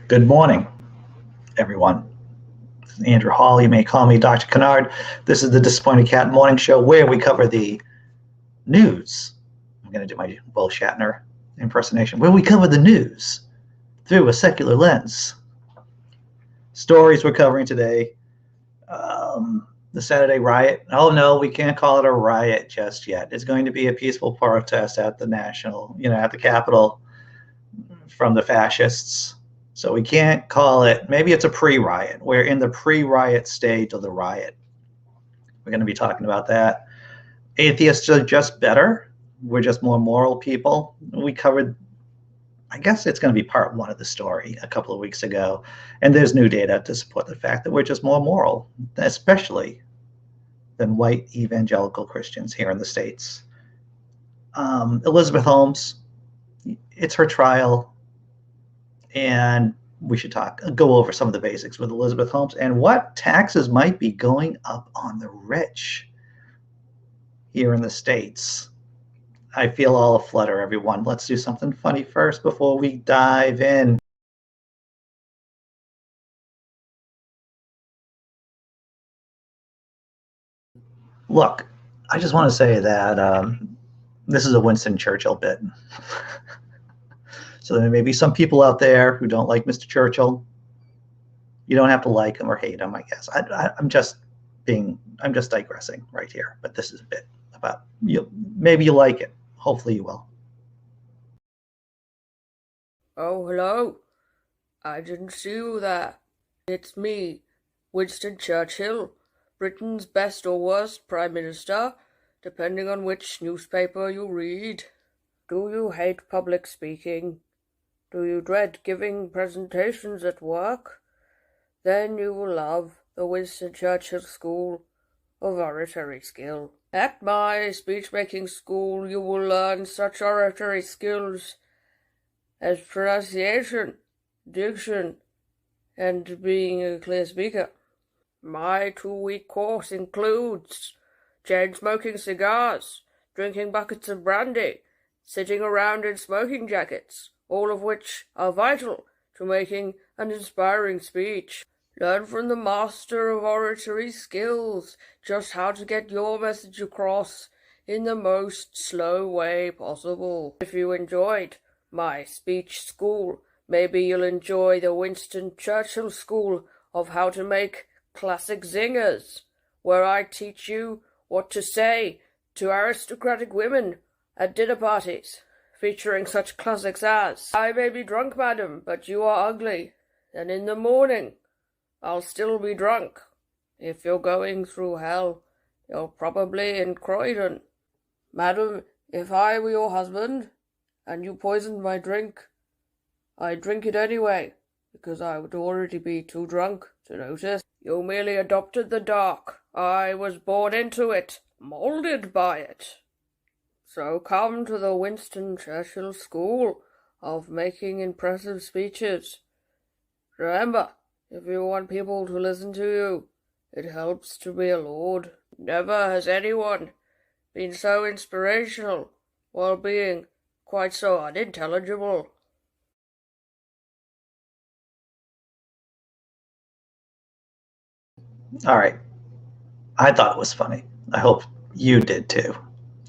Good morning, everyone. This is Andrew Hall. You may call me Dr. Kennard. This is the Disappointed Cat Morning Show, where we cover the news. I'm going to do my Will Shatner impersonation. Where we cover the news through a secular lens. Stories we're covering today. The Saturday riot. Oh, no, we can't call it a riot just yet. It's going to be a peaceful protest at the at the Capitol from the fascists. So we can't call it, maybe it's a pre-riot. We're in the pre-riot stage of the riot. We're going to be talking about that. Atheists are just better. We're just more moral people. We covered, I guess it's going to be part one of the story a couple of weeks ago. And there's new data to support the fact that we're just more moral, especially than white evangelical Christians here in the States. Elizabeth Holmes, it's her trial. And we should go over some of the basics with Elizabeth Holmes and what taxes might be going up on the rich here in the States. I feel all aflutter, everyone. Let's do something funny first before we dive in. Look, I just want to say that this is a Winston Churchill bit. So there may be some people out there who don't like Mr. Churchill. You don't have to like him or hate him, I guess. I'm just digressing right here. But this is a bit about you. Maybe you like it. Hopefully you will. Oh, hello. I didn't see you there. It's me, Winston Churchill, Britain's best or worst Prime Minister, depending on which newspaper you read. Do you hate public speaking? Do you dread giving presentations at work? Then you will love the Winston Churchill School of Oratory Skill. At my speech-making school you will learn such oratory skills as pronunciation, diction, and being a clear speaker. My 2-week course includes chain-smoking cigars, drinking buckets of brandy, sitting around in smoking jackets, all of which are vital to making an inspiring speech. Learn from the master of oratory skills just how to get your message across in the most slow way possible. If you enjoyed my speech school, maybe you'll enjoy the Winston Churchill School of how to make classic zingers, where I teach you what to say to aristocratic women at dinner parties, featuring such classics as, "I may be drunk, madam, but you are ugly, and in the morning I'll still be drunk. If you're going through hell, you're probably in Croydon. Madam, if I were your husband, and you poisoned my drink, I'd drink it anyway, because I would already be too drunk to notice. You merely adopted the dark. I was born into it, molded by it. So come to the Winston Churchill School of making impressive speeches. Remember, if you want people to listen to you, it helps to be a lord. Never has anyone been so inspirational while being quite so unintelligible." All right. I thought it was funny. I hope you did too.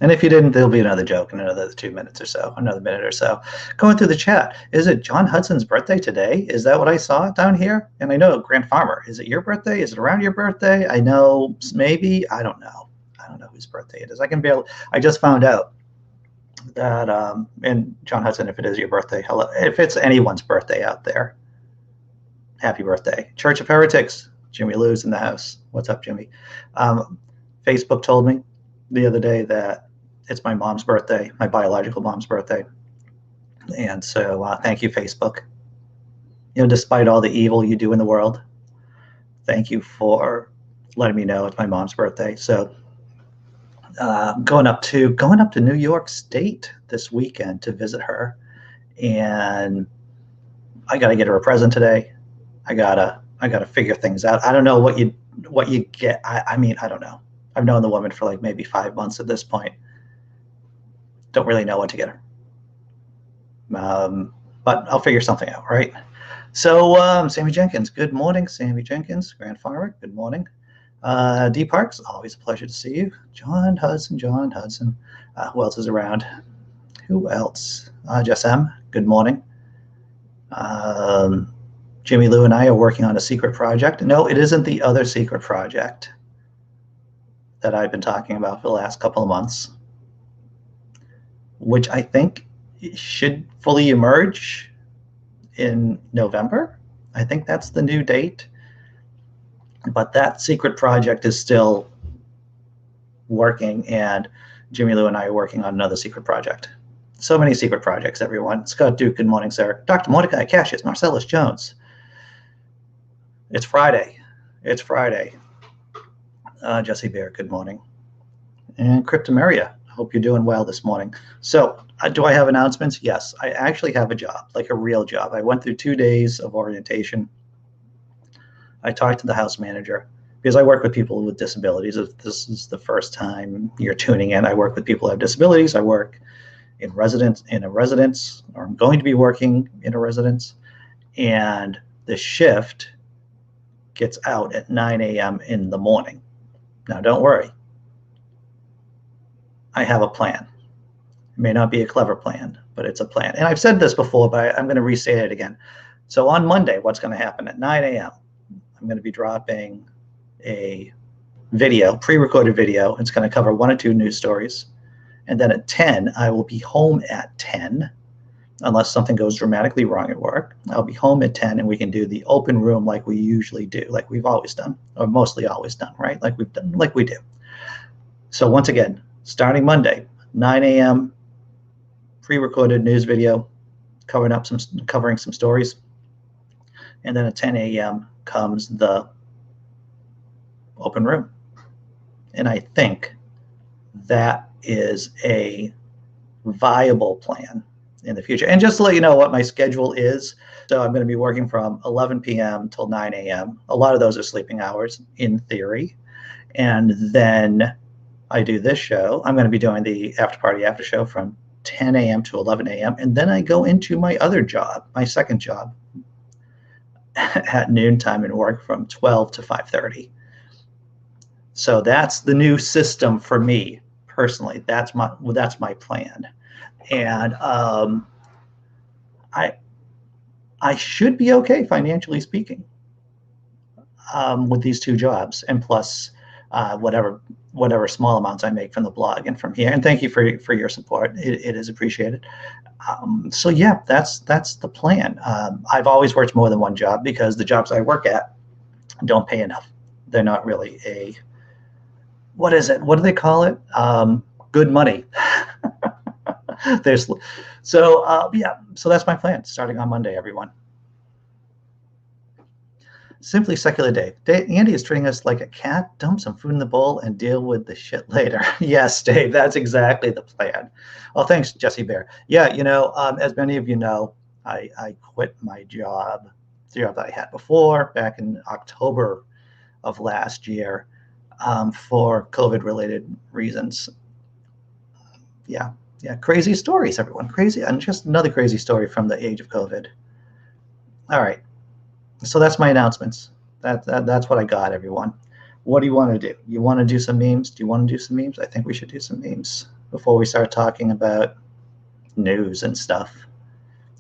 And if you didn't, there'll be another joke in another 2 minutes or so, another minute or so. Going through the chat, is it John Hudson's birthday today? Is that what I saw down here? And I know Grant Farmer, is it your birthday? Is it around your birthday? I know maybe, I don't know. I don't know whose birthday it is. I just found out that, and John Hudson, if it is your birthday, hello, if it's anyone's birthday out there, happy birthday. Church of Heretics, Jimmy Lou's in the house. What's up, Jimmy? Facebook told me the other day that it's my mom's birthday, my biological mom's birthday. And so thank you, Facebook. Despite all the evil you do in the world, thank you for letting me know it's my mom's birthday. So going up to New York State this weekend to visit her. And I got to get her a present today. I gotta figure things out. I don't know what you get. I mean, I don't know. I've known the woman for like maybe 5 months at this point. Don't really know what to get her. But I'll figure something out, right? So, Sammy Jenkins, good morning. Sammy Jenkins, grandfather, good morning. Dee Parks, always a pleasure to see you. John Hudson. Who else is around? Who else? Jess M, good morning. Jimmy Lou and I are working on a secret project. No, it isn't the other secret project that I've been talking about for the last couple of months, which I think should fully emerge in November. I think that's the new date. But that secret project is still working, and Jimmy Lou and I are working on another secret project. So many secret projects, everyone. Scott Duke, good morning, sir. Dr. Mordecai Cassius, Marcellus Jones. It's Friday. Jessi Bear, good morning. And Cryptameria, hope you're doing well this morning. So, do I have announcements? Yes, I actually have a job, like a real job. I went through 2 days of orientation. I talked to the house manager because I work with people with disabilities. If this is the first time you're tuning in, I work with people who have disabilities. I work in a residence, or I'm going to be working in a residence, and the shift gets out at 9 a.m. in the morning. Now, don't worry. I have a plan. It may not be a clever plan, but it's a plan. And I've said this before, but I'm going to restate it again. So on Monday, what's going to happen at 9 a.m.? I'm going to be dropping a video, pre-recorded video. It's going to cover 1 or 2 news stories. And then at 10, I will be home at 10, unless something goes dramatically wrong at work. I'll be home at 10, and we can do the open room like we usually do, like we've always done, or mostly always done, right? Like we do. So once again, starting Monday, 9 a.m., pre-recorded news video, covering some stories. And then at 10 a.m. comes the open room. And I think that is a viable plan in the future. And just to let you know what my schedule is, so I'm going to be working from 11 p.m. till 9 a.m. A lot of those are sleeping hours in theory. And then I do this show. I'm going to be doing the after show from 10 a.m. to 11 a.m. And then I go into my other job, my second job, at noontime and work from 12 to 5:30. So that's the new system for me personally. That's my plan. And I should be okay financially speaking with these 2 jobs, and plus whatever small amounts I make from the blog and from here. And thank you for your support. It is appreciated. So yeah, that's the plan. I've always worked more than one job because the jobs I work at don't pay enough. They're not really what is it? What do they call it? Good money. So that's my plan starting on Monday, everyone. Simply Secular Dave. Andy is treating us like a cat. Dump some food in the bowl and deal with the shit later. Yes, Dave, that's exactly the plan. Oh, thanks, Jessi Bear. Yeah, as many of you know, I quit my job, the job that I had before back in October of last year for COVID-related reasons. Yeah, crazy stories, everyone. Crazy, and just another crazy story from the age of COVID. All right. So that's my announcements. That's what I got, everyone. What do you want to do? You want to do some memes? Do you want to do some memes? I think we should do some memes before we start talking about news and stuff.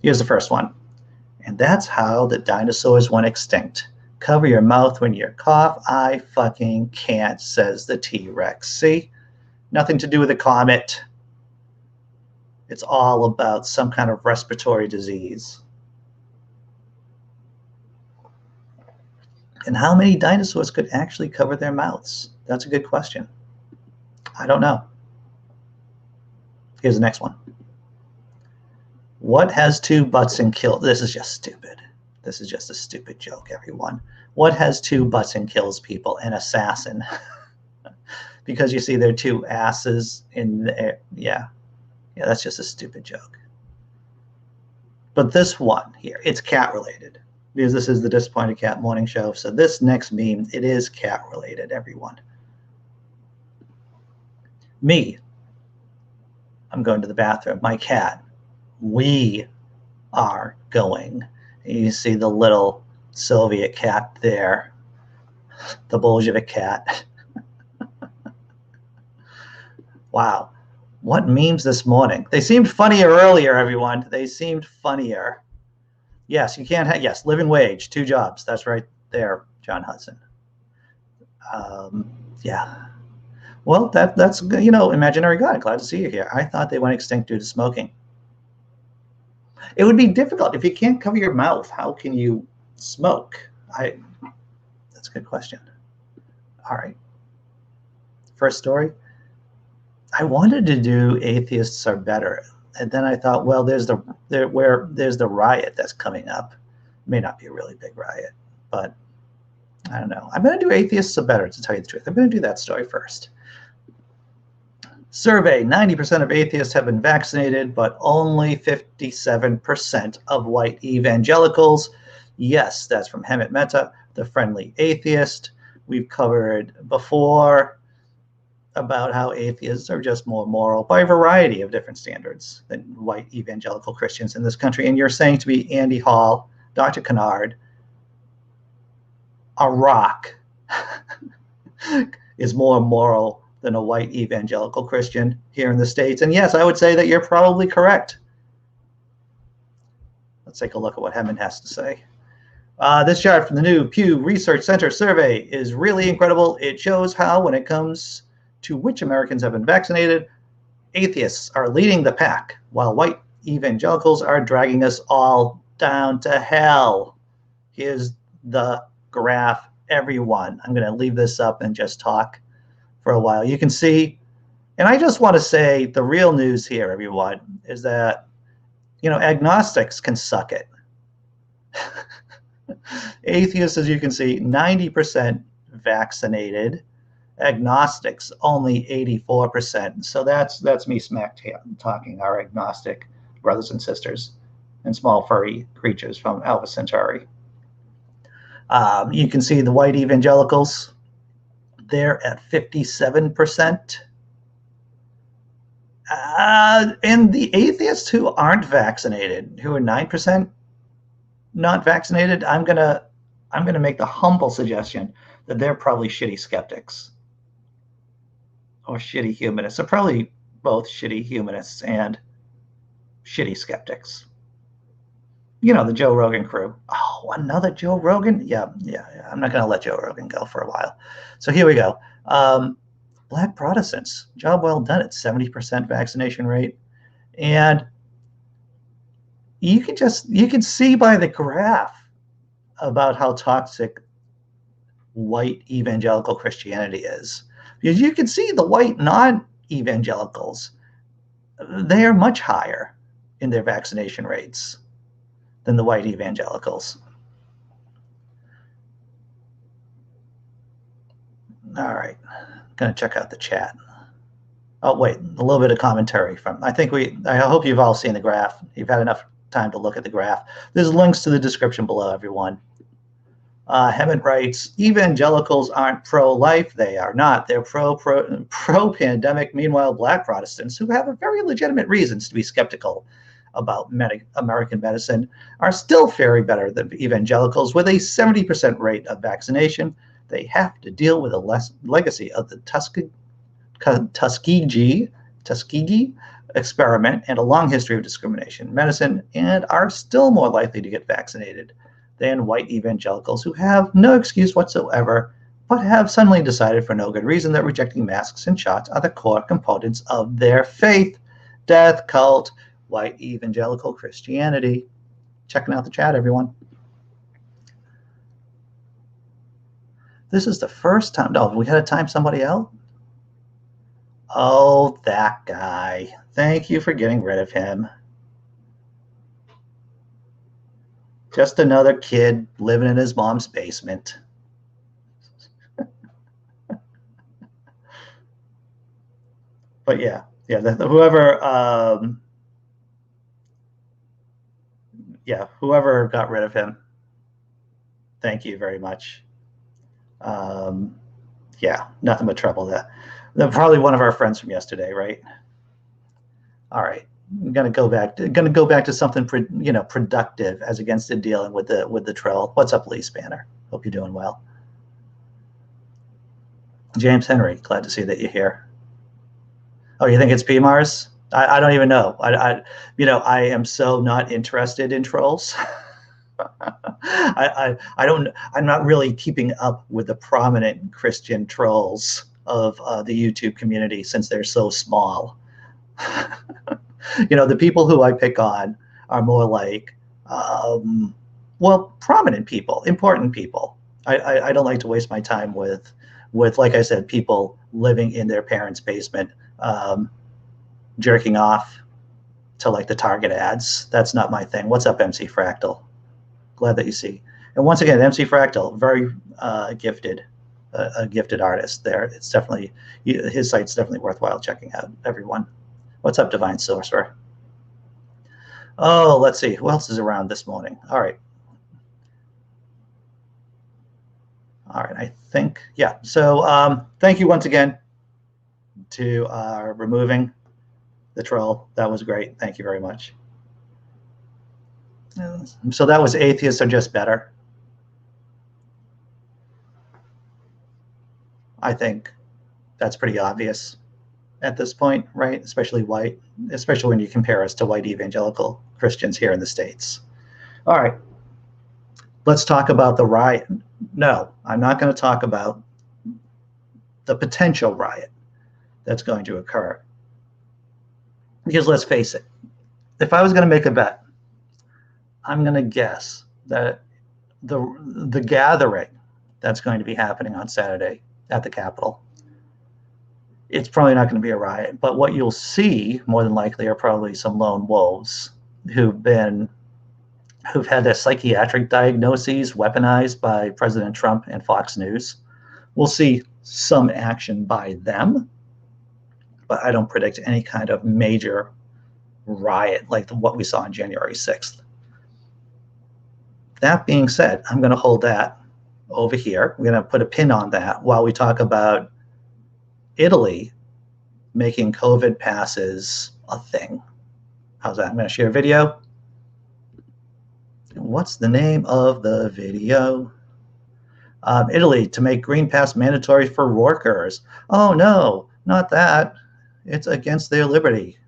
Here's the first one. And that's how the dinosaurs went extinct. Cover your mouth when you cough. I fucking can't, says the T-Rex. See? Nothing to do with a comet. It's all about some kind of respiratory disease. And how many dinosaurs could actually cover their mouths? That's a good question. I don't know. Here's the next one. What has 2 butts and kills? This is just stupid. This is just a stupid joke, everyone. What has 2 butts and kills people? An assassin. Because you see there are 2 asses in the air. Yeah, that's just a stupid joke. But this one here, it's cat related. Because this is the Disappointed Cat Morning Show. So this next meme, it is cat related, everyone. Me, I'm going to the bathroom. My cat, we are going. You see the little Soviet cat there, the Bolshevik cat. Wow. What memes this morning? They seemed funnier earlier, everyone. They seemed funnier. Yes, you can't have, yes, living wage, 2 jobs. That's right there, John Hudson. Yeah. Well, that's, imaginary God. Glad to see you here. I thought they went extinct due to smoking. It would be difficult. If you can't cover your mouth, how can you smoke? That's a good question. All right. First story. I wanted to do Atheists Are Better. And then I thought, well, there's the riot that's coming up. It may not be a really big riot, but I don't know. I'm going to do Atheists Are Better, to tell you the truth. I'm going to do that story first. Survey, 90% of atheists have been vaccinated, but only 57% of white evangelicals. Yes, that's from Hemant Mehta, the friendly atheist. We've covered before about how atheists are just more moral by a variety of different standards than white evangelical Christians in this country. And you're saying to me, Andy Hall, Dr. Kennard, a rock is more moral than a white evangelical Christian here in the States. And yes, I would say that you're probably correct. Let's take a look at what Hemant has to say. This chart from the new Pew Research Center survey is really incredible. It shows how, when it comes to which Americans have been vaccinated, atheists are leading the pack, while white evangelicals are dragging us all down to hell. Here's the graph, everyone. I'm going to leave this up and just talk for a while. You can see, and I just want to say the real news here, everyone, is that, agnostics can suck it. Atheists, as you can see, 90% vaccinated. Agnostics, only 84%. So that's me smack talking our agnostic brothers and sisters and small furry creatures from Alpha Centauri. You can see the white evangelicals, they're at 57%. And the atheists who aren't vaccinated, who are 9% not vaccinated, I'm gonna make the humble suggestion that they're probably shitty skeptics or shitty humanists. So probably both shitty humanists and shitty skeptics. The Joe Rogan crew. Oh, another Joe Rogan? Yeah. I'm not going to let Joe Rogan go for a while. So here we go. Black Protestants, job well done at 70% vaccination rate. And you can see by the graph about how toxic white evangelical Christianity is. Because you can see the white non-evangelicals, they are much higher in their vaccination rates than the white evangelicals. All right, going to check out the chat. Oh, wait, a little bit of commentary from, I hope you've all seen the graph. You've had enough time to look at the graph. There's links to the description below, everyone. Hemant writes, evangelicals aren't pro-life. They are not. They're pro-pandemic. Meanwhile, Black Protestants, who have very legitimate reasons to be skeptical about American medicine, are still faring better than evangelicals. With a 70% rate of vaccination, they have to deal with a legacy of the Tuskegee experiment and a long history of discrimination in medicine, and are still more likely to get vaccinated than white evangelicals who have no excuse whatsoever, but have suddenly decided for no good reason that rejecting masks and shots are the core components of their faith. Death cult, white evangelical Christianity. Checking out the chat, everyone. This is the first time. No, we had to time somebody out. Oh, that guy. Thank you for getting rid of him. Just another kid living in his mom's basement. But whoever got rid of him, thank you very much. Nothing but trouble there. They're probably one of our friends from yesterday, right? All right. Going to go back to something productive as against to dealing with the troll. What's up, Lee Spanner? Hope you're doing well. James Henry, glad to see that you're here. Oh, you think it's PMARS? I don't even know. I am so not interested in trolls. I'm not really keeping up with the prominent Christian trolls of the YouTube community since they're so small. The people who I pick on are more like, prominent people, important people. I don't like to waste my time with, like I said, people living in their parents' basement, jerking off to like the Target ads. That's not my thing. What's up, MC Fractal? Glad that you see. And once again, MC Fractal, very gifted, a gifted artist there. It's definitely, his site's definitely worthwhile checking out, everyone. What's up, Divine Sorcerer? Oh, let's see. Who else is around this morning? All right. I think, yeah. So thank you once again to removing the troll. That was great. Thank you very much. So that was Atheists Are Just Better. I think that's pretty obvious at this point, right? Especially when you compare us to white evangelical Christians here in the States. All right, let's talk about the riot. No, I'm not going to talk about the potential riot that's going to occur. Because let's face it, if I was going to make a bet, I'm going to guess that the gathering that's going to be happening on Saturday at the Capitol, it's probably not going to be a riot, but what you'll see more than likely are probably some lone wolves who've had their psychiatric diagnoses weaponized by President Trump and Fox News. We'll see some action by them, but I don't predict any kind of major riot like what we saw on January 6th. That being said, I'm going to hold that over here. We're going to put a pin on that while we talk about Italy making COVID passes a thing. How's that? I'm going to share a video. What's the name of the video? Italy to make Green Pass mandatory for workers. Oh, no, not that. It's against their liberty.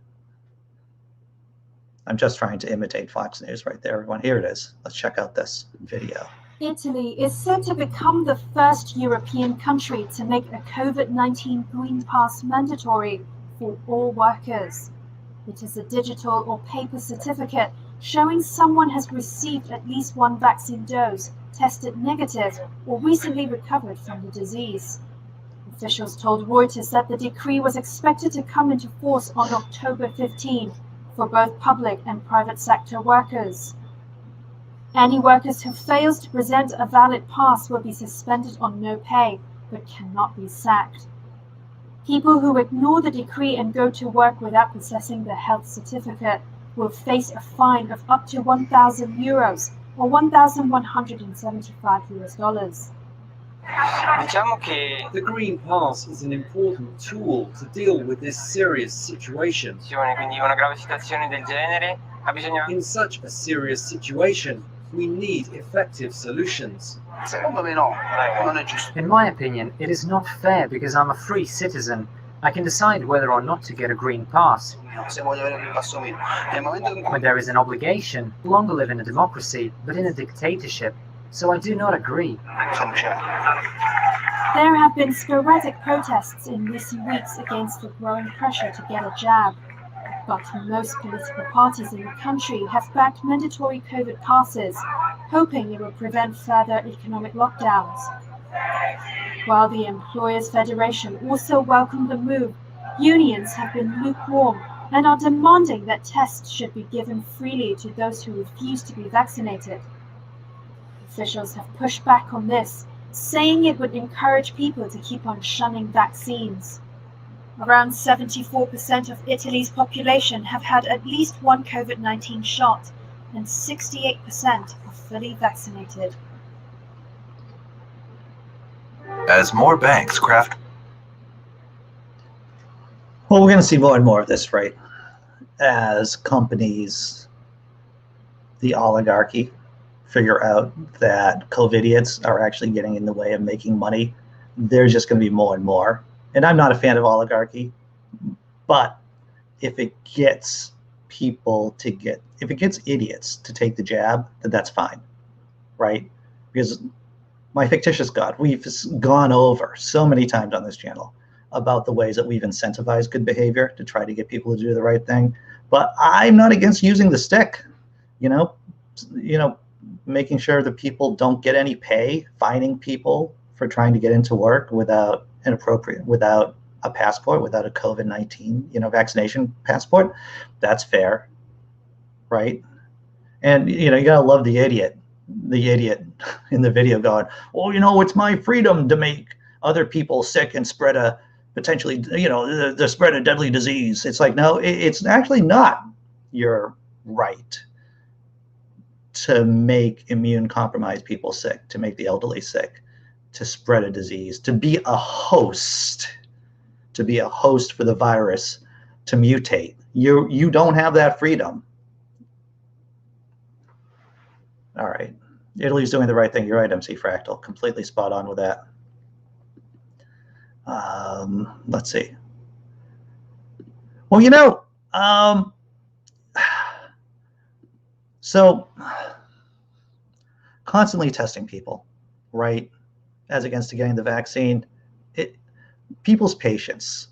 I'm just trying to imitate Fox News right there, everyone. Here it is. Let's check out this video. Italy is set to become the first European country to make a COVID-19 Green Pass mandatory for all workers. It is a digital or paper certificate showing someone has received at least one vaccine dose, tested negative, or recently recovered from the disease. Officials told Reuters that the decree was expected to come into force on October 15 for both public and private sector workers. Any workers who fails to present a valid pass will be suspended on no pay, but cannot be sacked. People who ignore the decree and go to work without possessing the health certificate will face a fine of up to 1,000 euros or $1,175. The Green Pass is an important tool to deal with this serious situation. In such a serious situation, we need effective solutions. In my opinion, it is not fair because I'm a free citizen. I can decide whether or not to get a green pass. When there is an obligation, we no longer live in a democracy, but in a dictatorship. So I do not agree. There have been sporadic protests in recent weeks against the growing pressure to get a jab. But most political parties in the country have backed mandatory COVID passes, hoping it will prevent further economic lockdowns. While the Employers' Federation also welcomed the move, unions have been lukewarm and are demanding that tests should be given freely to those who refuse to be vaccinated. Officials have pushed back on this, saying it would encourage people to keep on shunning vaccines. Around 74% of Italy's population have had at least one COVID-19 shot, and 68% are fully vaccinated. As more banks craft... Well, we're going to see more and more of this, right? as companies, the oligarchy, figure out that COVIDiots are actually getting in the way of making money, there's just going to be more and more. And I'm not a fan of oligarchy, but if it gets if it gets idiots to take the jab, then that's fine, right? Because my fictitious God, we've gone over so many times on this channel about the ways that we've incentivized good behavior to try to get people to do the right thing. But I'm not against using the stick, making sure that people don't get any pay, fining people for trying to get into work without a passport, without a COVID-19, vaccination passport. That's fair, right? And, you gotta love the idiot in the video going, well, it's my freedom to make other people sick and spread a potentially, the spread a deadly disease. It's like, no, it's actually not your right to make immune compromised people sick, to make the elderly sick, to spread a disease, to be a host for the virus to mutate. You don't have that freedom. All right. Italy's doing the right thing. You're right, MC Fractal. Completely spot on with that. Let's see. Well, so constantly testing people, right, as against to getting the vaccine, people's patience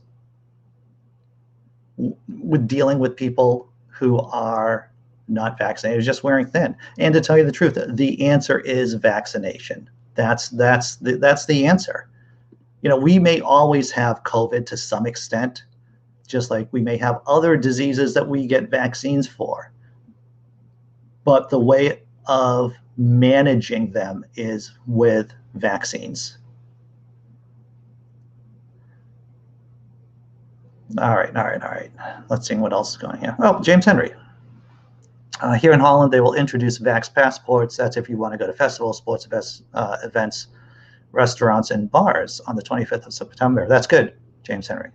with dealing with people who are not vaccinated, just wearing thin. And to tell you the truth, the answer is vaccination. That's the answer. We may always have COVID to some extent, just like we may have other diseases that we get vaccines for. But the way of managing them is with vaccines. All right. Let's see what else is going here. Oh, James Henry. Here in Holland, they will introduce Vax passports. That's if you want to go to festivals, sports events, restaurants, and bars on the 25th of September. That's good, James Henry.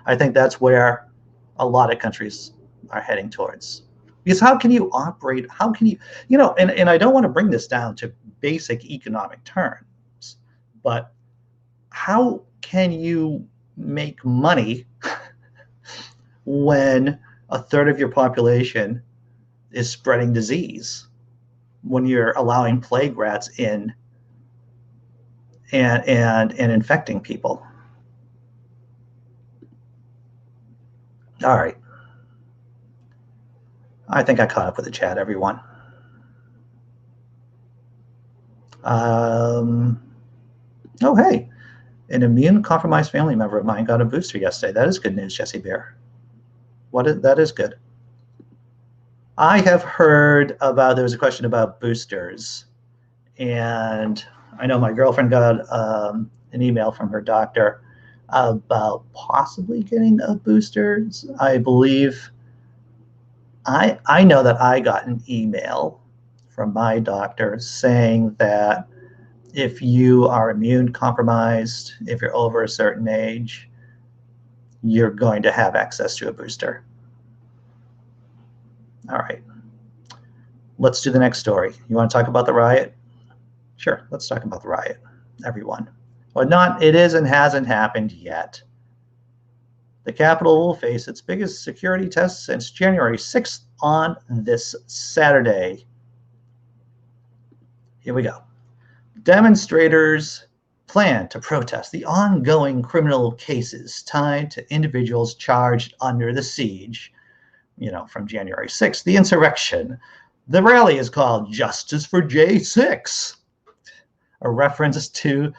I think that's where a lot of countries are heading towards. Because how can you operate? How can you, and I don't want to bring this down to basic economic terms, but how can you make money when a third of your population is spreading disease, when you're allowing plague rats in and infecting people? All right. I think I caught up with the chat, everyone. Oh, hey, an immune-compromised family member of mine got a booster yesterday. That is good news, Jessi Bear. That is good. I have heard about, there was a question about boosters, and I know my girlfriend got an email from her doctor about possibly getting a booster. I believe, I know that I got an email from my doctor saying that if you are immune compromised, if you're over a certain age, you're going to have access to a booster. All right. Let's do the next story. You want to talk about the riot? Sure, let's talk about the riot, everyone. Well, it is and hasn't happened yet. The Capitol will face its biggest security test since January 6th on this Saturday. Here we go. Demonstrators plan to protest the ongoing criminal cases tied to individuals charged under the siege, from January 6th, the insurrection. The rally is called Justice for J6, a reference to,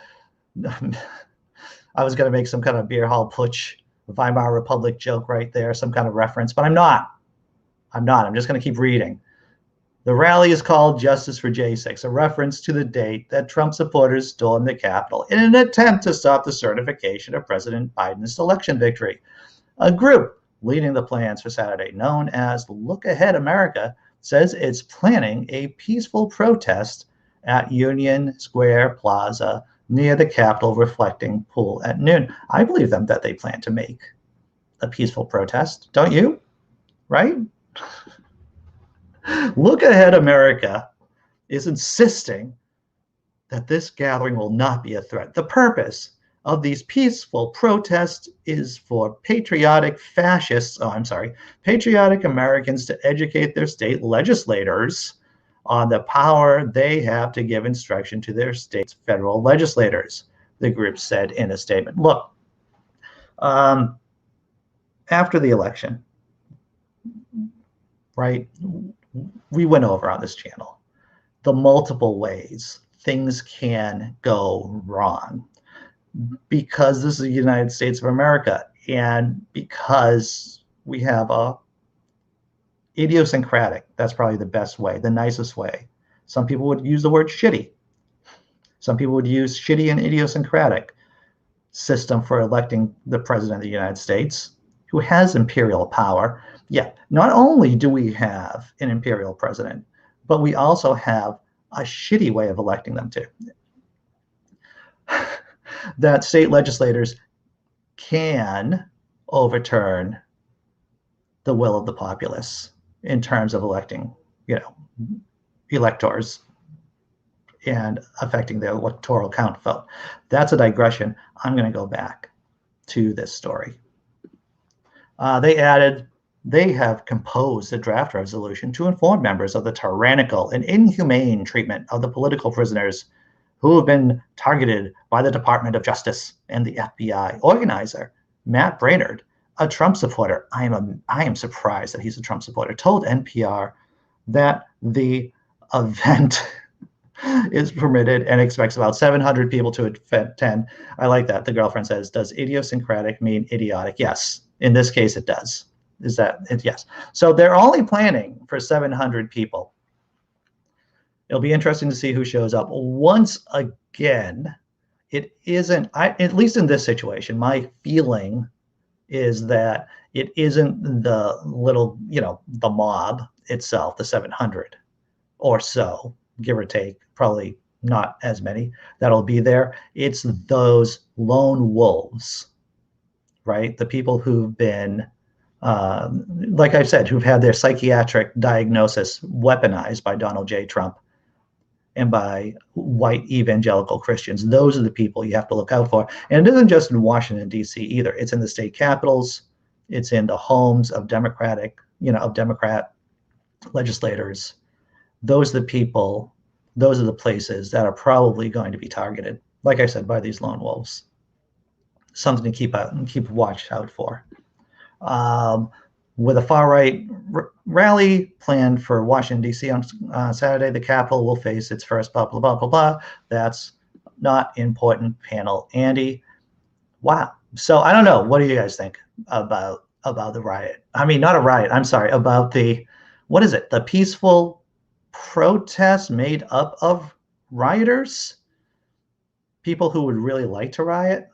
I was going to make some kind of beer hall putsch, Weimar Republic joke right there, some kind of reference, but I'm not. I'm just going to keep reading. The rally is called Justice for J6, a reference to the date that Trump supporters stormed the Capitol in an attempt to stop the certification of President Biden's election victory. A group leading the plans for Saturday, known as Look Ahead America, says it's planning a peaceful protest at Union Square Plaza near the Capitol Reflecting Pool at noon. I believe them that they plan to make a peaceful protest. Don't you? right? Look Ahead America is insisting that this gathering will not be a threat. The purpose of these peaceful protests is for patriotic Americans to educate their state legislators on the power they have to give instruction to their state's federal legislators, the group said in a statement. Look, after the election, right, we went over on this channel the multiple ways things can go wrong because this is the United States of America, and because we have a idiosyncratic, that's probably the best way, the nicest way. Some people would use the word shitty. Some people would use shitty and idiosyncratic system for electing the president of the United States, who has imperial power. Yeah, not only do we have an imperial president, but we also have a shitty way of electing them too. That state legislators can overturn the will of the populace in terms of electing, electors and affecting their electoral count vote. That's a digression. I'm going to go back to this story. They added, they have composed a draft resolution to inform members of the tyrannical and inhumane treatment of the political prisoners who have been targeted by the Department of Justice and the FBI. Organizer Matt Brainerd, a Trump supporter, I am surprised that he's a Trump supporter, told NPR that the event is permitted and expects about 700 people to attend. I like that. The girlfriend says, does idiosyncratic mean idiotic? Yes. In this case, it does. Is that it? Yes. So they're only planning for 700 people. It'll be interesting to see who shows up. Once again, it isn't, at least in this situation, my feeling is that it isn't the little, the mob itself, the 700 or so, give or take, probably not as many that'll be there. It's those lone wolves, right? The people who've been, like I said, who've had their psychiatric diagnosis weaponized by Donald J. Trump and by white evangelical Christians. Those are the people you have to look out for. And it isn't just in Washington, D.C. either. It's in the state capitals. It's in the homes of Democrat legislators. Those are the people, those are the places that are probably going to be targeted, like I said, by these lone wolves. Something to keep a watch out for. With a far-right rally planned for Washington, D.C. on Saturday, the Capitol will face its first blah, blah, blah, blah, blah. That's not important, panel. Andy, wow. So I don't know. What do you guys think about the riot? I mean, not a riot. I'm sorry. About the, what is it? The peaceful protest made up of rioters? People who would really like to riot?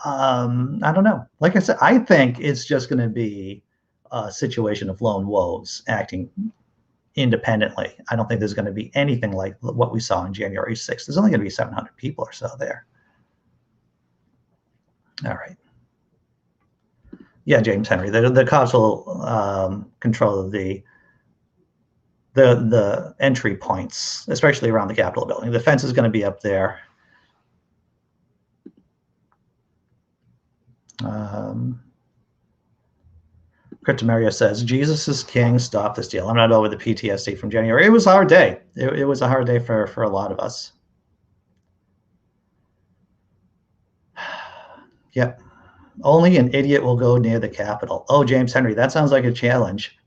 I don't know. Like I said, I think it's just going to be a situation of lone wolves acting independently. I don't think there's going to be anything like what we saw on January 6th. There's only going to be 700 people or so there. All right. Yeah, James Henry. The cops will control the entry points, especially around the Capitol building. The fence is going to be up there. Cryptameria says, Jesus is king, stop this deal. I'm not over the PTSD from January. It was a hard day. It was a hard day for a lot of us. Yep. Only an idiot will go near the Capitol. Oh, James Henry, that sounds like a challenge.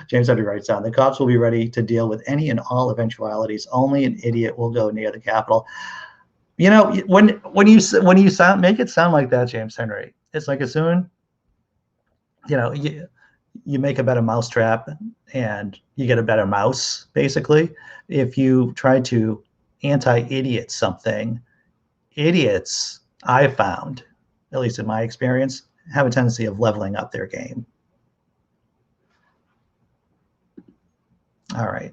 James Henry writes down, the cops will be ready to deal with any and all eventualities. Only an idiot will go near the Capitol. When you make it sound like that, James Henry, it's like as soon, you make a better mousetrap and you get a better mouse, basically. If you try to anti-idiot something, idiots, I've found, at least in my experience, have a tendency of leveling up their game. All right.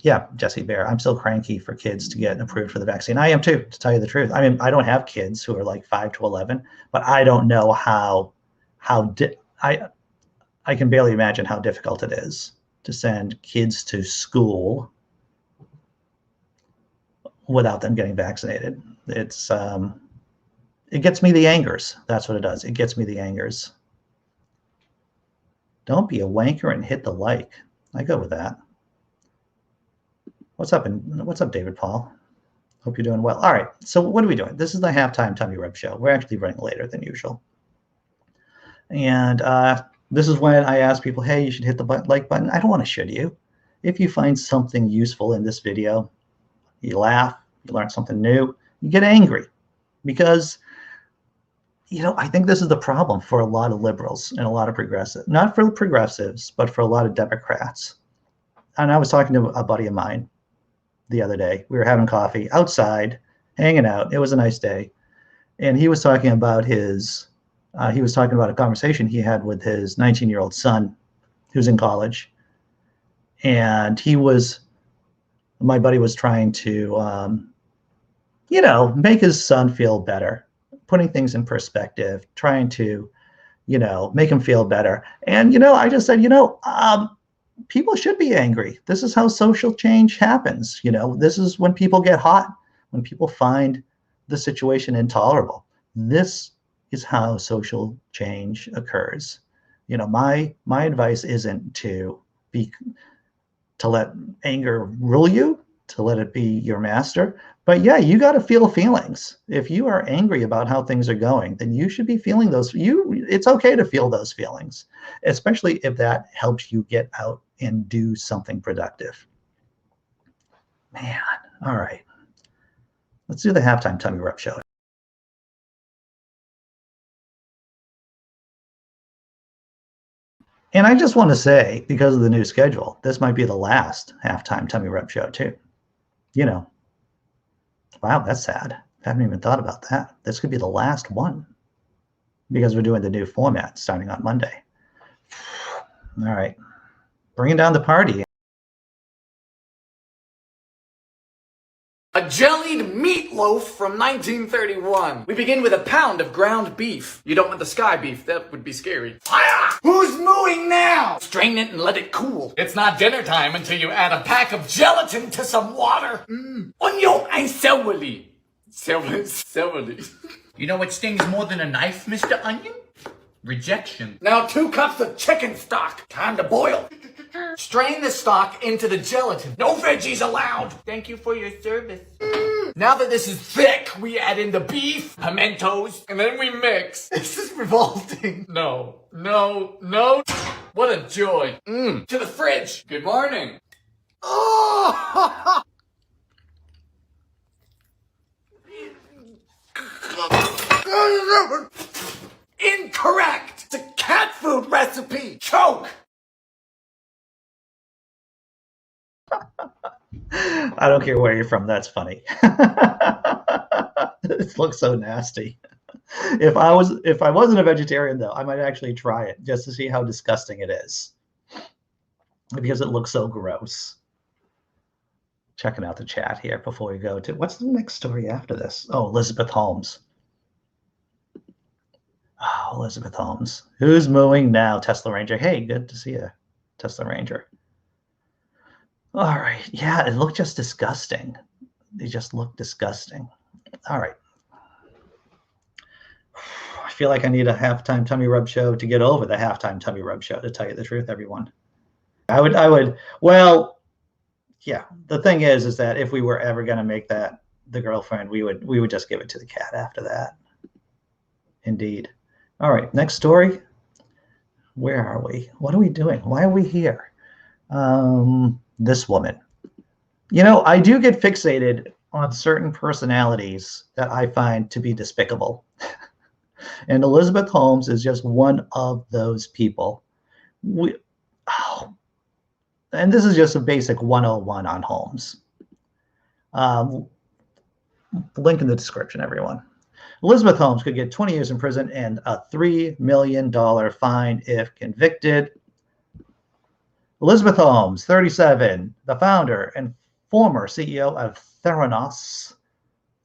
Yeah, Jessi Bear, I'm still cranky for kids to get approved for the vaccine. I am too, to tell you the truth. I mean, I don't have kids who are like 5 to 11, but I don't know how I can barely imagine how difficult it is to send kids to school without them getting vaccinated. It's it gets me the angers. That's what it does. It gets me the angers. Don't be a wanker and hit the like. I go with that. What's up, David Paul? Hope you're doing well. All right. So what are we doing? This is the halftime tummy rub show. We're actually running later than usual. And this is when I ask people, hey, you should hit the like button. I don't want to should you. If you find something useful in this video, you laugh, you learn something new, you get angry. Because, I think this is the problem for a lot of liberals and a lot of progressives. Not for progressives, but for a lot of Democrats. And I was talking to a buddy of mine the other day. We were having coffee outside, hanging out. It was a nice day. And he was talking about a conversation he had with his 19-year-old son who's in college. And my buddy was trying to, make his son feel better, putting things in perspective, trying to, make him feel better. And, I just said, people should be angry. This is how social change happens. This is when people get hot, when people find the situation intolerable. This is how social change occurs. My advice isn't to let anger rule you, to let it be your master. But yeah, you got to feel feelings. If you are angry about how things are going, then you should be feeling those. It's okay to feel those feelings, especially if that helps you get out and do something productive. Man, all right. Let's do the halftime tummy rub show. And I just want to say, because of the new schedule, this might be the last halftime tummy rub show too. Wow, that's sad. I haven't even thought about that. This could be the last one because we're doing the new format starting on Monday. All right. Bringing down the party. A jellied meatloaf from 1931. We begin with a pound of ground beef. You don't want the sky beef, that would be scary. Fire! Who's mooing now? Strain it and let it cool. It's not dinner time until you add a pack of gelatin to some water. Onion and celery. Celery. You know what stings more than a knife, Mr. Onion? Rejection. Now 2 cups of chicken stock. Time to boil. Strain the stock into the gelatin. No veggies allowed. Thank you for your service. Now that this is thick, we add in the beef, pimentos, and then we mix. This is revolting. No. What a joy. To the fridge. Good morning. Oh! Incorrect. It's a cat food recipe. Choke. I don't care where you're from. That's funny. This looks so nasty. If I wasn't a vegetarian, though, I might actually try it just to see how disgusting it is, because it looks so gross. Checking out the chat here before we go to what's the next story after this? Oh, Elizabeth Holmes. Oh, Elizabeth Holmes. Who's mooing now? Tesla Ranger. Hey, good to see you, Tesla Ranger. All right. Yeah, it looked just disgusting. They just look disgusting. All right. I feel like I need a halftime tummy rub show to get over the halftime tummy rub show, to tell you the truth, everyone. I would, well, yeah, the thing is that if we were ever going to make that the girlfriend, we would just give it to the cat after that. Indeed. All right, next story. Where are we? What are we doing? Why are we here? This woman. I do get fixated on certain personalities that I find to be despicable. And Elizabeth Holmes is just one of those people. And this is just a basic 101 on Holmes. Link in the description, everyone. Elizabeth Holmes could get 20 years in prison and a $3 million fine if convicted. Elizabeth Holmes, 37, the founder and former CEO of Theranos.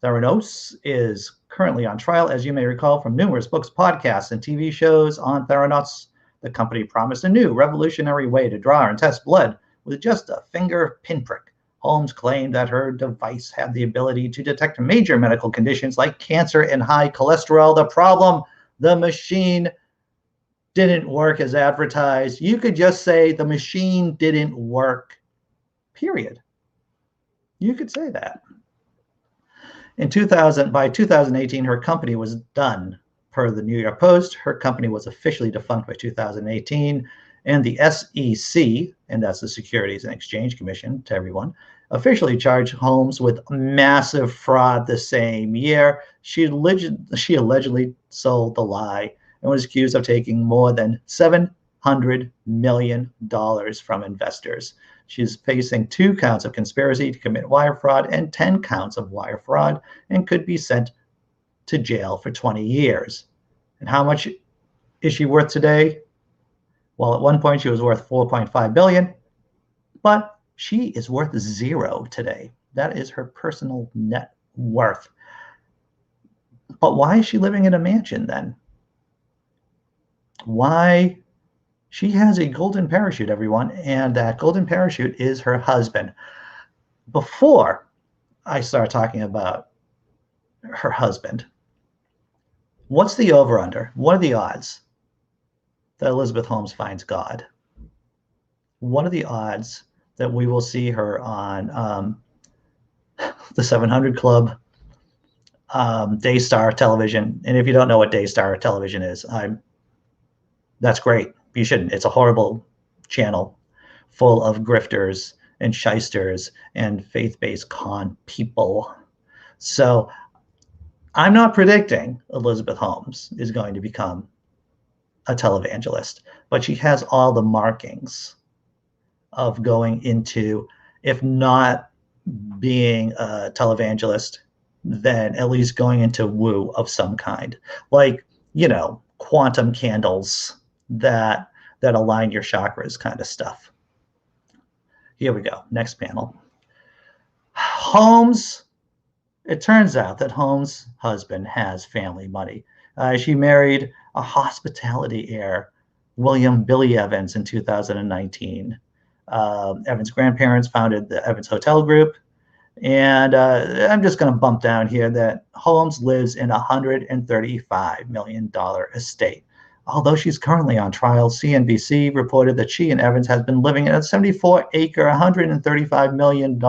Theranos is currently on trial, as you may recall from numerous books, podcasts, and TV shows on Theranos. The company promised a new revolutionary way to draw and test blood with just a finger pinprick. Holmes claimed that her device had the ability to detect major medical conditions like cancer and high cholesterol. The problem, the machine didn't work as advertised. You could just say the machine didn't work, period. You could say that. By 2018, her company was done. Per the New York Post, her company was officially defunct by 2018, and the SEC, and that's the Securities and Exchange Commission to everyone, officially charged Holmes with massive fraud the same year. She allegedly sold the lie and was accused of taking more than $700 million from investors. She's facing 2 counts of conspiracy to commit wire fraud and 10 counts of wire fraud, and could be sent to jail for 20 years. And how much is she worth today? Well, at one point she was worth $4.5 billion, but she is worth 0 today. That is her personal net worth. But why is she living in a mansion then? Why? She has a golden parachute, everyone, and that golden parachute is her husband. Before I start talking about her husband, what's the over-under? What are the odds that Elizabeth Holmes finds God? What are the odds that we will see her on the 700 Club, Daystar Television? And if you don't know what Daystar Television is, that's great. You shouldn't. It's a horrible channel full of grifters and shysters and faith-based con people. So I'm not predicting Elizabeth Holmes is going to become a televangelist, but she has all the markings of going into, if not being a televangelist, then at least going into woo of some kind, like, you know, quantum candles that align your chakras kind of stuff. Here we go. Next panel. Holmes. It turns out that Holmes' husband has family money. She married a hospitality heir, William Billy Evans, in 2019. Evans' grandparents founded the Evans Hotel Group. And I'm just going to bump down here that Holmes lives in a $135 million estate. Although she's currently on trial, CNBC reported that she and Evans has been living in a 74-acre, $135 million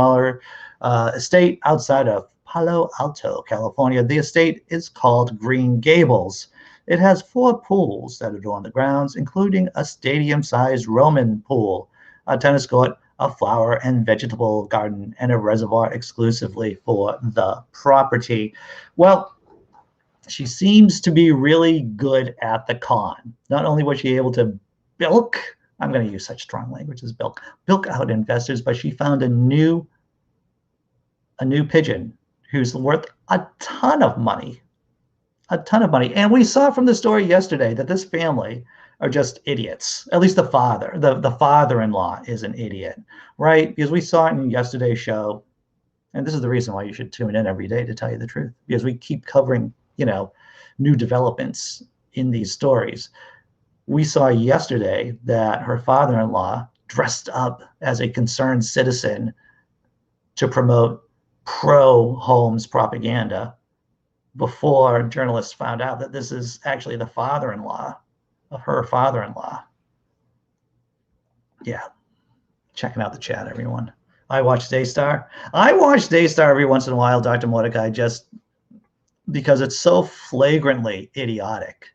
estate outside of Palo Alto, California. The estate is called Green Gables. It has 4 pools that adorn the grounds, including a stadium-sized Roman pool, a tennis court, a flower and vegetable garden, and a reservoir exclusively for the property. Well, she seems to be really good at the con. Not only was she able to bilk, I'm going to use such strong language as bilk out investors, but she found a new pigeon who's worth a ton of money. And we saw from the story yesterday that this family are just idiots. At least the father, the father-in-law is an idiot, right? Because we saw it in yesterday's show. And this is the reason why you should tune in every day, to tell you the truth, because we keep covering, you know, new developments in these stories. We saw yesterday that her father-in-law dressed up as a concerned citizen to promote pro-Holmes propaganda before journalists found out that this is actually the father-in-law of her father-in-law. Yeah, checking out the chat, everyone. I watch Daystar. I watch Daystar every once in a while, Dr. Mordecai, just because it's so flagrantly idiotic.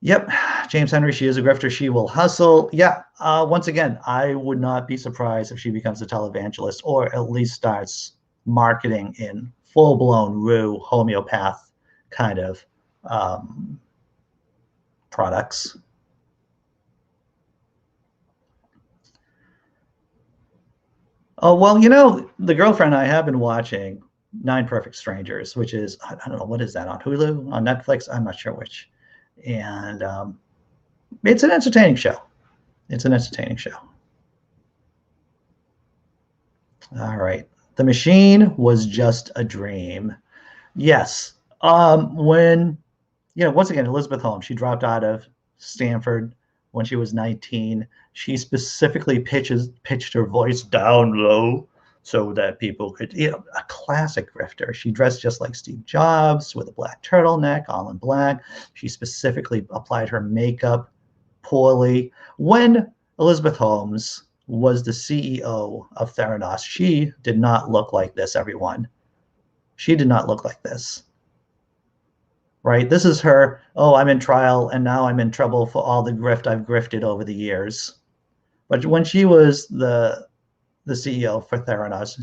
Yep, James Henry, she is a grifter. She will hustle. Yeah, once again, I would not be surprised if she becomes a televangelist, or at least starts marketing in full-blown woo homeopath kind of products. Oh, well, you know, the girlfriend I have been watching 9 Perfect Strangers, which is, I don't know, what is that, on Hulu, on Netflix? I'm not sure which. And it's an entertaining show. It's an entertaining show. All right. The machine was just a dream. Yes. When once again, Elizabeth Holmes, she dropped out of Stanford when she was 19. She specifically pitched her voice down low so that people could, a classic grifter. She dressed just like Steve Jobs with a black turtleneck, all in black. She specifically applied her makeup poorly. When Elizabeth Holmes was the CEO of Theranos, she did not look like this, everyone. She did not look like this. Right? This is her, I'm in trial and now I'm in trouble for all the grift I've grifted over the years. But when she was the CEO for Theranos,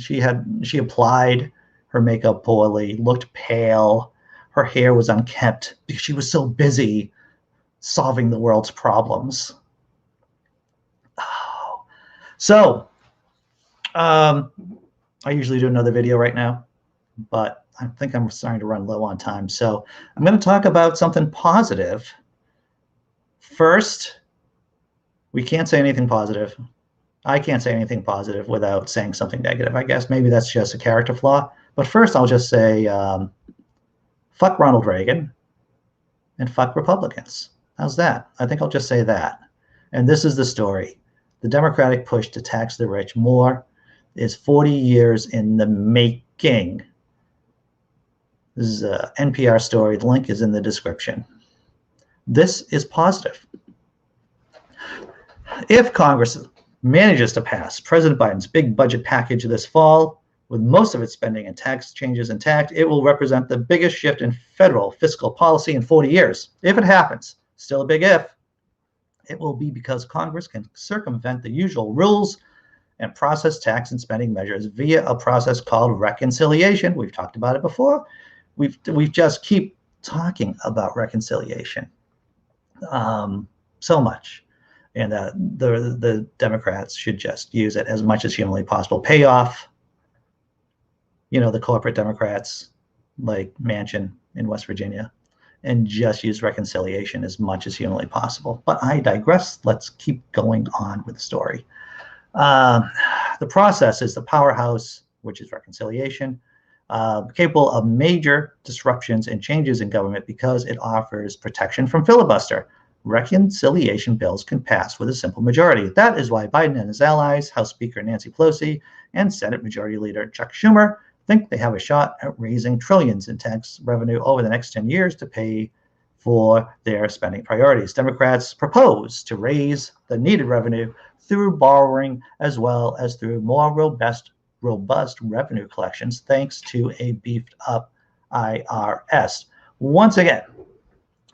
she applied her makeup poorly, looked pale, her hair was unkempt because she was so busy solving the world's problems. Oh. So, I usually do another video right now, but I think I'm starting to run low on time. So I'm going to talk about something positive. First, we can't say anything positive. I can't say anything positive without saying something negative. I guess maybe that's just a character flaw. But first, I'll just say, fuck Ronald Reagan and fuck Republicans. How's that? I think I'll just say that. And this is the story. The Democratic push to tax the rich more is 40 years in the making. This is an NPR story. The link is in the description. This is positive. If Congress manages to pass President Biden's big budget package this fall, with most of its spending and tax changes intact, it will represent the biggest shift in federal fiscal policy in 40 years. If it happens, still a big if, it will be because Congress can circumvent the usual rules and process tax and spending measures via a process called reconciliation. We've talked about it before. We've just keep talking about reconciliation so much, and that the Democrats should just use it as much as humanly possible. Pay off, the corporate Democrats like Manchin in West Virginia, and just use reconciliation as much as humanly possible. But I digress. Let's keep going on with the story. The process is the powerhouse, which is reconciliation, capable of major disruptions and changes in government because it offers protection from filibuster. Reconciliation bills can pass with a simple majority. That is why Biden and his allies, House Speaker Nancy Pelosi and Senate Majority Leader Chuck Schumer, think they have a shot at raising trillions in tax revenue over the next 10 years to pay for their spending priorities. Democrats propose to raise the needed revenue through borrowing as well as through more robust revenue collections, thanks to a beefed up IRS. Once again,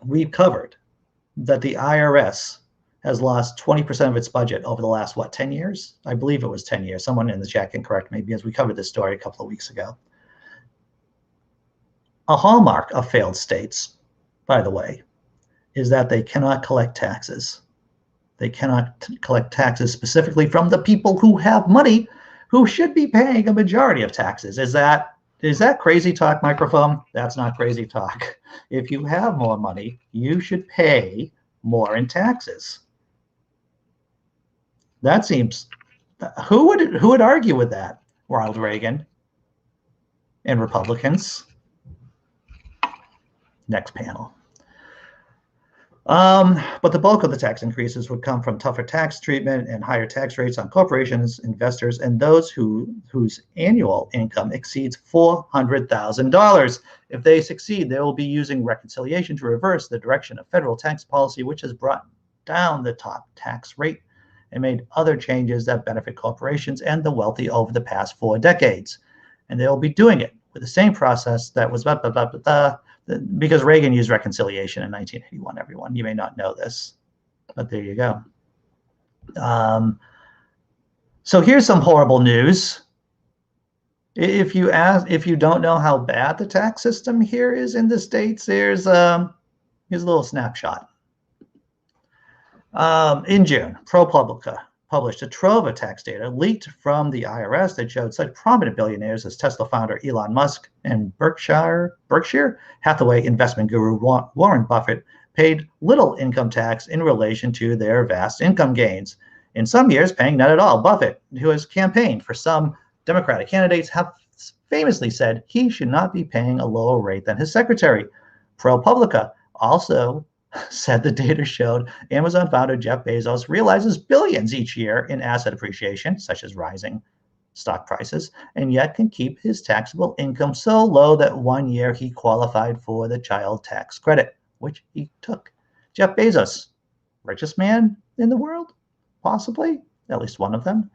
we've covered that the IRS has lost 20% of its budget over the last, 10 years? I believe it was 10 years. Someone in the chat can correct me because we covered this story a couple of weeks ago. A hallmark of failed states, by the way, is that they cannot collect taxes. They cannot collect taxes specifically from the people who have money, who should be paying a majority of taxes. Is that crazy talk, microphone? That's not crazy talk. If you have more money, you should pay more in taxes. That seems, who would argue with that? Ronald Reagan and Republicans. Next panel. But the bulk of the tax increases would come from tougher tax treatment and higher tax rates on corporations, investors, and those whose annual income exceeds $400,000. If they succeed, they will be using reconciliation to reverse the direction of federal tax policy, which has brought down the top tax rate and made other changes that benefit corporations and the wealthy over the past 4 decades. And they will be doing it with the same process that was because Reagan used reconciliation in 1981, everyone. You may not know this, but there you go. So here's some horrible news. If you don't know how bad the tax system here is in the States, here's a little snapshot. In June, ProPublica published a trove of tax data leaked from the IRS that showed such prominent billionaires as Tesla founder Elon Musk and Berkshire Hathaway investment guru Warren Buffett paid little income tax in relation to their vast income gains. In some years, paying none at all. Buffett, who has campaigned for some Democratic candidates, have famously said he should not be paying a lower rate than his secretary. ProPublica Also said the data showed Amazon founder Jeff Bezos realizes billions each year in asset appreciation, such as rising stock prices, and yet can keep his taxable income so low that 1 year he qualified for the child tax credit, which he took. Jeff Bezos, richest man in the world, possibly, at least one of them,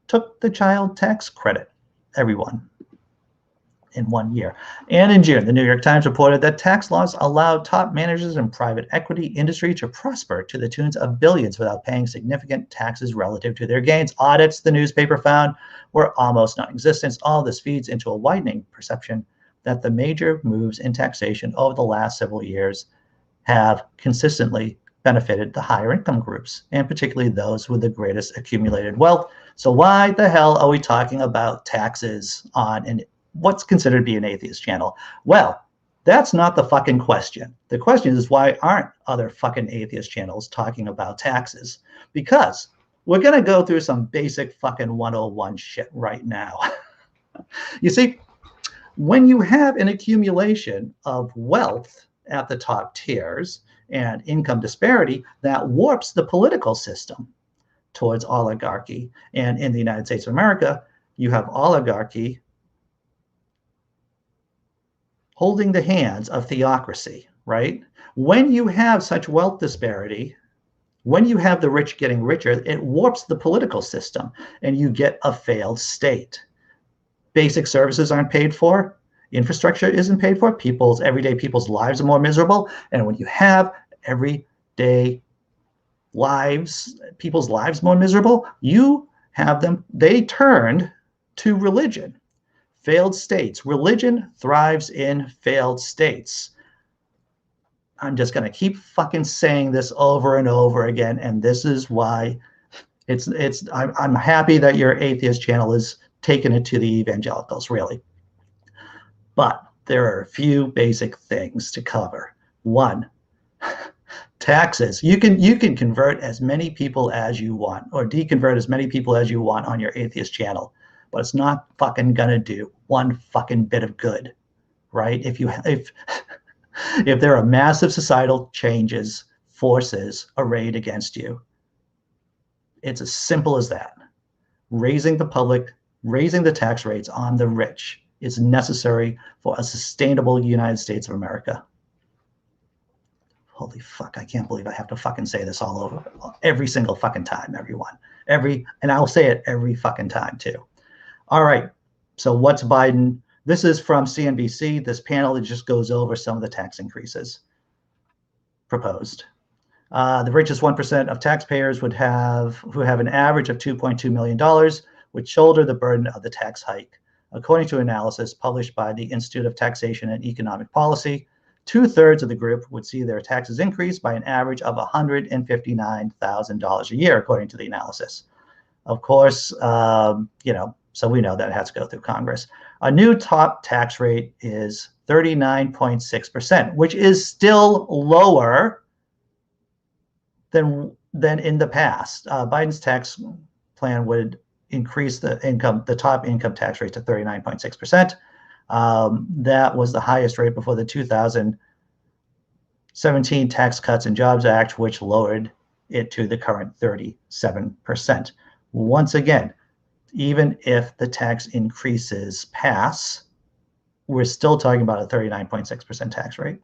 took the child tax credit. Everyone. In 1 year. And in June, the New York Times reported that tax laws allowed top managers in private equity industry to prosper to the tunes of billions without paying significant taxes relative to their gains. Audits, the newspaper found, were almost non-existent. All this feeds into a widening perception that the major moves in taxation over the last several years have consistently benefited the higher income groups, and particularly those with the greatest accumulated wealth. So why the hell are we talking about taxes on what's considered to be an atheist channel? Well, that's not the fucking question. The question is, why aren't other fucking atheist channels talking about taxes? Because we're going to go through some basic fucking 101 shit right now. You see, when you have an accumulation of wealth at the top tiers and income disparity, that warps the political system towards oligarchy. And in the United States of America, you have oligarchy holding the hands of theocracy, right? When you have such wealth disparity, when you have the rich getting richer, it warps the political system and you get a failed state. Basic services aren't paid for. Infrastructure isn't paid for. Everyday people's lives are more miserable. And when you have everyday people's lives more miserable, you have them, they turned to religion. Failed states. Religion thrives in failed states. I'm just going to keep fucking saying this over and over again, and this is why I'm happy that your atheist channel is taking it to the evangelicals, really. But there are a few basic things to cover. One, taxes. You can convert as many people as you want, or deconvert as many people as you want on your atheist channel, but it's not fucking gonna do one fucking bit of good, right? If there are massive societal changes, forces arrayed against you, it's as simple as that. Raising the tax rates on the rich is necessary for a sustainable United States of America. Holy fuck, I can't believe I have to fucking say this all over every single fucking time, everyone. And I'll say it every fucking time too. All right, so what's Biden? This is from CNBC. This panel that just goes over some of the tax increases proposed. The richest 1% of taxpayers who have an average of $2.2 million would shoulder the burden of the tax hike. According to analysis published by the Institute of Taxation and Economic Policy, 2/3 of the group would see their taxes increase by an average of $159,000 a year, according to the analysis. Of course, so we know that it has to go through Congress. A new top tax rate is 39.6%, which is still lower than in the past. Biden's tax plan would increase the top income tax rate to 39.6%. That was the highest rate before the 2017 Tax Cuts and Jobs Act, which lowered it to the current 37%. Once again, even if the tax increases pass, we're still talking about a 39.6% tax rate.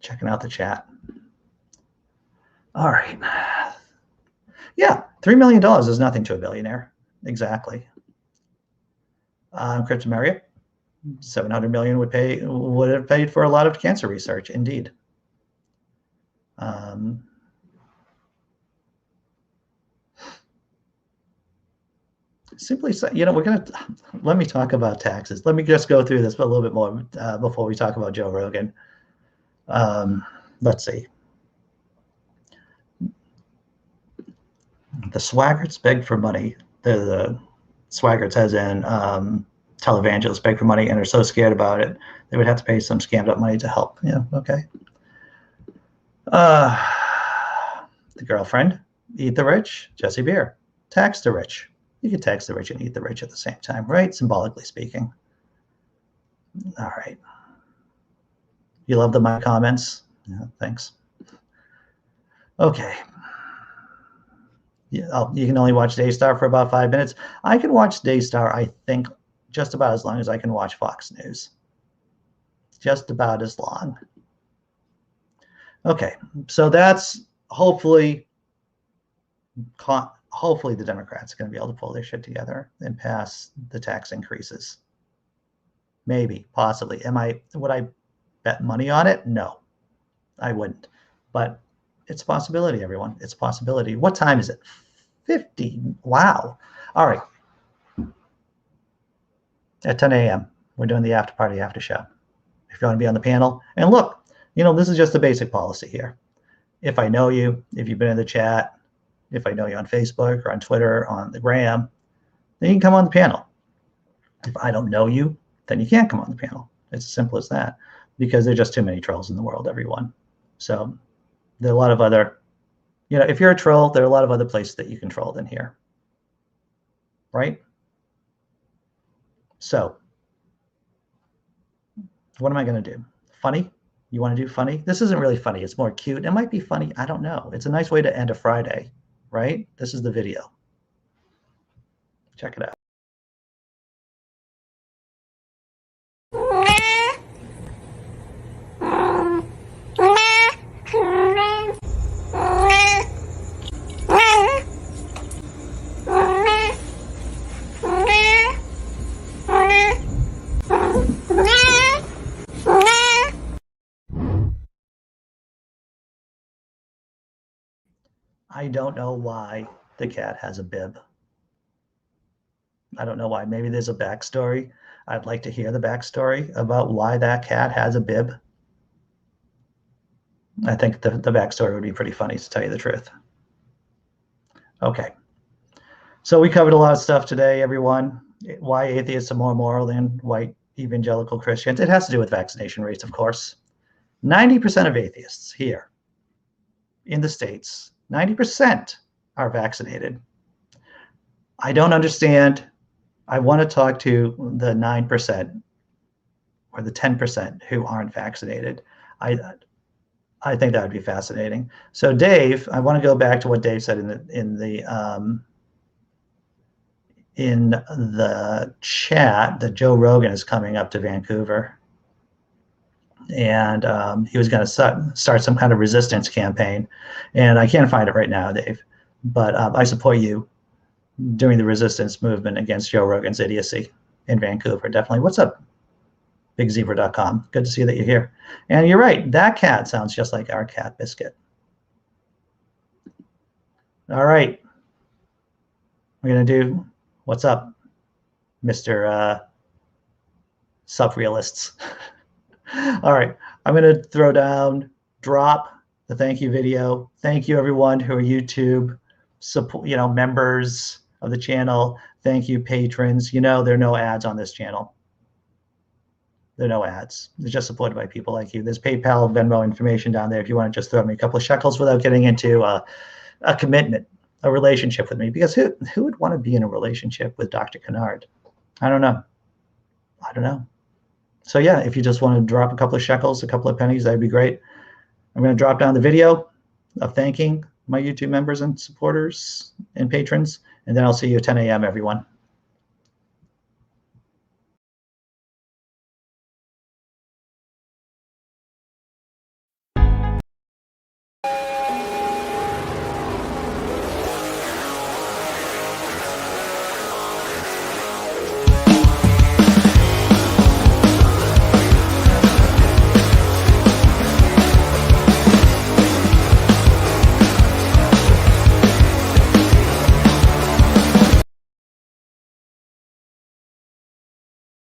Checking out the chat. All right. Yeah, $3 million is nothing to a billionaire. Exactly. Cryptameria, $700 million would have paid for a lot of cancer research. Indeed. Simply say, let me talk about taxes. Let me just go through this a little bit more before we talk about Joe Rogan. Let's see. The Swaggarts begged for money. The Swaggarts, as in televangelists, beg for money and are so scared about it, they would have to pay some scammed up money to help. Yeah, okay. The girlfriend, eat the rich, Jessi Bear, tax the rich. You can tax the rich and eat the rich at the same time, right? Symbolically speaking. All right. You love my comments? Yeah, thanks. Okay. Yeah, you can only watch Daystar for about 5 minutes. I can watch Daystar, I think, just about as long as I can watch Fox News. Just about as long. Okay, so that's hopefully the Democrats are going to be able to pull their shit together and pass the tax increases. Maybe, possibly. Would I bet money on it? No, I wouldn't. But it's a possibility, everyone. It's a possibility. What time is it? 50. Wow. All right. At 10 a.m., we're doing the after party after show. If you want to be on the panel. And look, this is just the basic policy here. If I know you, if you've been in the chat, if I know you on Facebook or on Twitter, on the Gram, then you can come on the panel. If I don't know you, then you can't come on the panel. It's as simple as that, because there are just too many trolls in the world, everyone. So there are a lot of other, if you're a troll, there are a lot of other places that you can troll than here, right? So what am I going to do? Funny? You want to do funny? This isn't really funny. It's more cute. It might be funny. I don't know. It's a nice way to end a Friday, right? This is the video. Check it out. I don't know why the cat has a bib. I don't know why. Maybe there's a backstory. I'd like to hear the backstory about why that cat has a bib. I think the backstory would be pretty funny, to tell you the truth. Okay. So we covered a lot of stuff today, everyone. Why atheists are more moral than white evangelical Christians. It has to do with vaccination rates, of course. 90% of atheists here in the States, 90% are vaccinated. I don't understand. I want to talk to the 9% or the 10% who aren't vaccinated. I think that would be fascinating. So Dave, I want to go back to what Dave said in the chat that Joe Rogan is coming up to Vancouver. And he was going to start some kind of resistance campaign. And I can't find it right now, Dave. But I support you doing the resistance movement against Joe Rogan's idiocy in Vancouver. Definitely. What's up? BigZebra.com. Good to see that you're here. And you're right. That cat sounds just like our cat, Biscuit. All right. We're going to do what's up, Mr. Subrealists. All right, I'm going to drop the thank you video. Thank you, everyone who are YouTube support, members of the channel. Thank you, patrons. There are no ads on this channel. There are no ads. They're just supported by people like you. There's PayPal, Venmo information down there if you want to just throw me a couple of shekels without getting into a commitment, a relationship with me. Because who would want to be in a relationship with Dr. Kennard? I don't know. So yeah, if you just want to drop a couple of shekels, a couple of pennies, that'd be great. I'm going to drop down the video of thanking my YouTube members and supporters and patrons, and then I'll see you at 10 a.m., everyone.